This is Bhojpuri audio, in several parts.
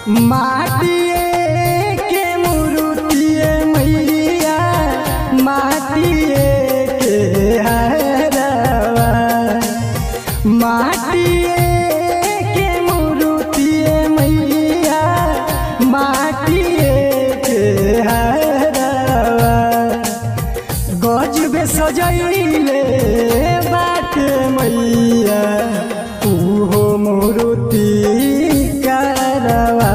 माटिए के मूर्तिए मैया माटिए के हरवा माटिए के मूर्तिए मैया माटिए के हरवा गजबे सजैले बाटे मैया उहो मूर्ति करवा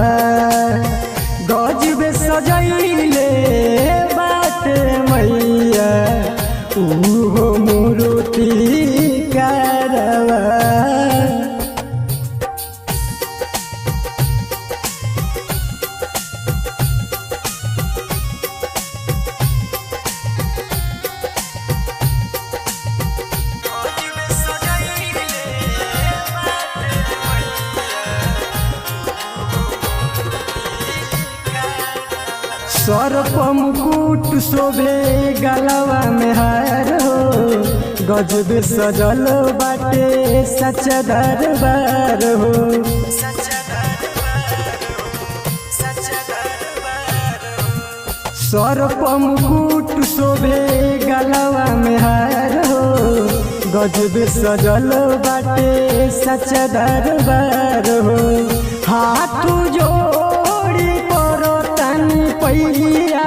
गजबे सजैले बाटे मैया उहो मूर्ति करवा। सर्प मुकुट शोभे गलवा में हार हो गजब सजल बाटे सच दरबार हो। सर्प मुकुट शोभे गलवा में हार हो गजब सजल बाटे सच दरबार हो। हाथ जोड़ी पैया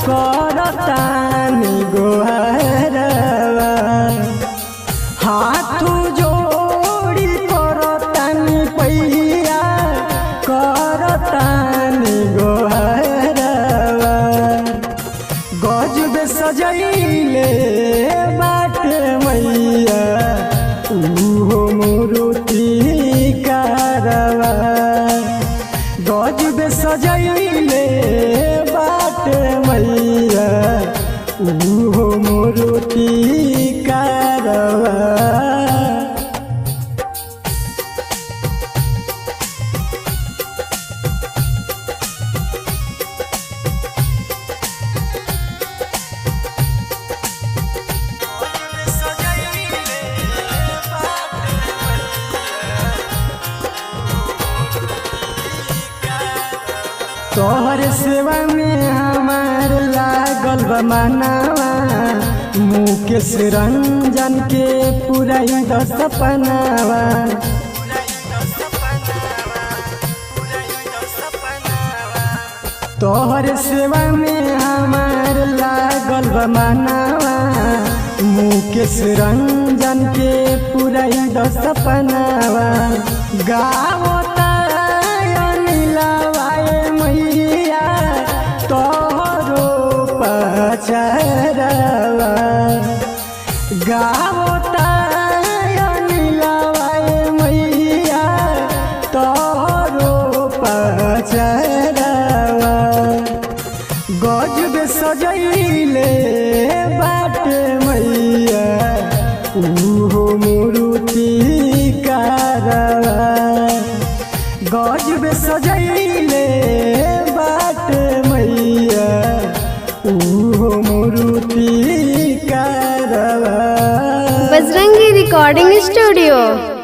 करतानी गोहरवा हाथ जोड़ी करतानी पैया करतानी गोहरवा गजबे सजैले बाटे मैया उहो मूर्ति करवा गजबे सजैले बाटे मैया उहो मूर्ति करवा। तोहर सेवा में हमार लागल बा मनावा मुकेश रंजन के पुराई द सपनावा। तोहर सेवा में हमार लागल बा मनावा मुकेश रंजन के पुराई द सपनावा। गावो चरवा गावो नीलवाए मैया तोरो पचरवा गजबे सजैले बाटे मैया उहो मूर्ति करवा गजबे सजैले बाटे मैया उहो मूर्ति करवा। Bajrangi recording studio.